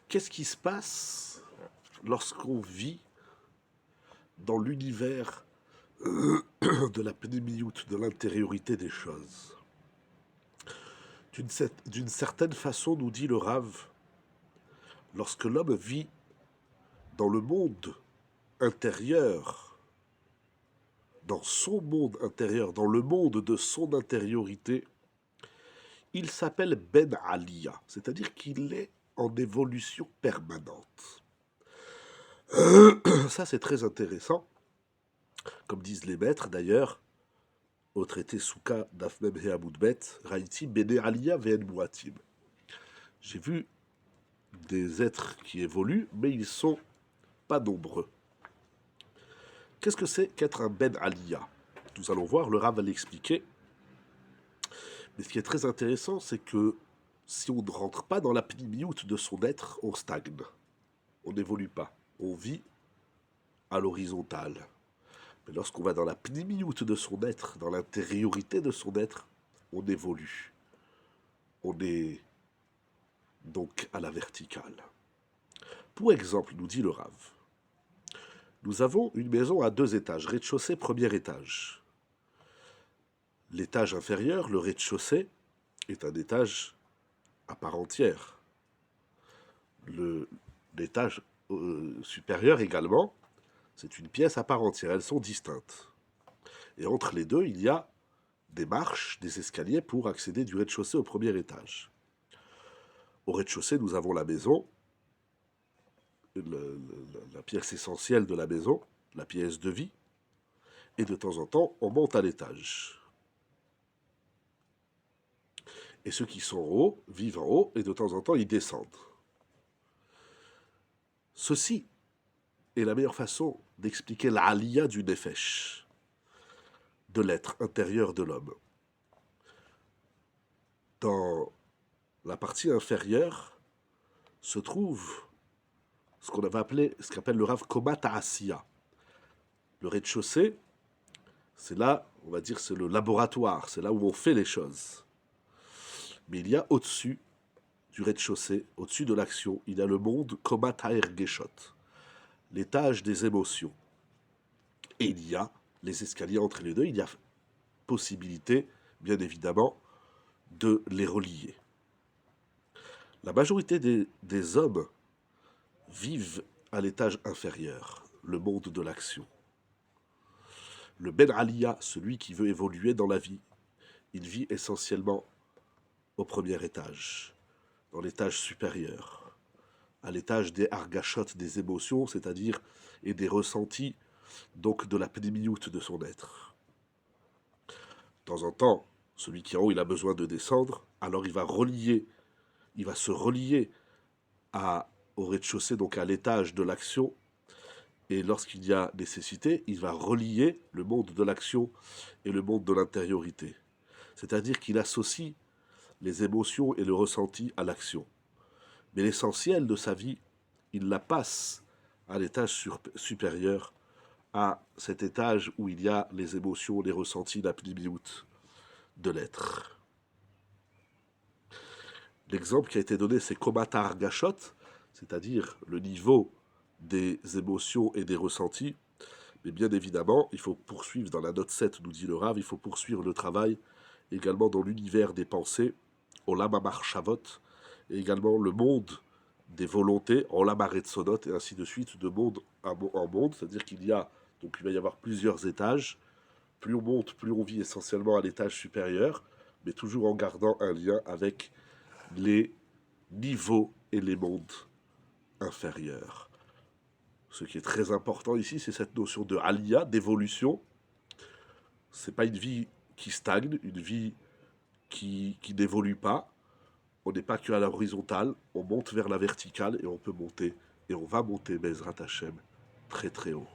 Qu'est-ce qui se passe lorsqu'on vit dans l'univers de la pnémioute, de l'intériorité des choses? D'une certaine façon, nous dit le Rav, lorsque l'homme vit dans le monde intérieur, dans son monde intérieur, dans le monde de son intériorité, il s'appelle Ben Aliyah, c'est-à-dire qu'il est en évolution permanente. Ça, c'est très intéressant. Comme disent les maîtres, d'ailleurs, au traité Souka d'Afmem et Amoudbet, Raïti, Bene Aliyah Ven Muatim. J'ai vu des êtres qui évoluent, mais ils sont pas nombreux. Qu'est-ce que c'est qu'être un Ben Aliyah? Nous allons voir, le Rav va l'expliquer. Mais ce qui est très intéressant, c'est que si on ne rentre pas dans la pnimiout de son être, on stagne. On n'évolue pas. On vit à l'horizontale. Mais lorsqu'on va dans la pnimiout de son être, dans l'intériorité de son être, on évolue. On est donc à la verticale. Pour exemple, nous dit le Rav, nous avons une maison à 2 étages, rez-de-chaussée, premier étage. L'étage inférieur, le rez-de-chaussée, est un étage à part entière. L'étage supérieur également, c'est une pièce à part entière, elles sont distinctes. Et entre les deux, il y a des marches, des escaliers pour accéder du rez-de-chaussée au premier étage. Au rez-de-chaussée, nous avons la maison, la pièce essentielle de la maison, la pièce de vie, et de temps en temps, on monte à l'étage. Et ceux qui sont en haut vivent en haut, et de temps en temps, ils descendent. Ceci est la meilleure façon d'expliquer l'aliyah du nefesh, de l'être intérieur de l'homme. Dans la partie inférieure se trouve ce qu'on avait appelé, ce qu'appelle le Rav Komat Asiya. Le rez-de-chaussée, c'est là, on va dire, c'est le laboratoire, c'est là où on fait les choses. Mais il y a au-dessus du rez-de-chaussée, au-dessus de l'action, il y a le monde Komat Haergeshot, l'étage des émotions. Et il y a les escaliers entre les deux, il y a possibilité, bien évidemment, de les relier. La majorité des hommes vivent à l'étage inférieur, le monde de l'action. Le Ben Aliyah, celui qui veut évoluer dans la vie, il vit essentiellement au premier étage, dans l'étage supérieur, à l'étage des argachot, des émotions, c'est-à-dire et des ressentis, donc de la pnémiout de son être. De temps en temps, celui qui est en haut, il a besoin de descendre, alors il va se relier au rez-de-chaussée, donc à l'étage de l'action, et lorsqu'il y a nécessité, il va relier le monde de l'action et le monde de l'intériorité. C'est-à-dire qu'il associe les émotions et le ressenti à l'action. Mais l'essentiel de sa vie, il la passe à l'étage supérieur, à cet étage où il y a les émotions, les ressentis, la pnimiout de l'être. L'exemple qui a été donné, c'est Komata Argachot, c'est-à-dire le niveau des émotions et des ressentis. Mais bien évidemment, il faut poursuivre dans la note 7, nous dit le Rav, il faut poursuivre le travail également dans l'univers des pensées, Olam HaMarshavot, et également le monde des volontés, Olam HaRetzonot, et ainsi de suite, de monde en monde, c'est-à-dire il va y avoir plusieurs étages. Plus on monte, plus on vit essentiellement à l'étage supérieur, mais toujours en gardant un lien avec les niveaux et les mondes inférieurs. Ce qui est très important ici, c'est cette notion de aliyah, d'évolution. C'est pas une vie qui stagne, une vie qui n'évolue pas. On n'est pas que à la horizontale, on monte vers la verticale et on peut monter, et on va monter, Bezrat Hashem, très très haut.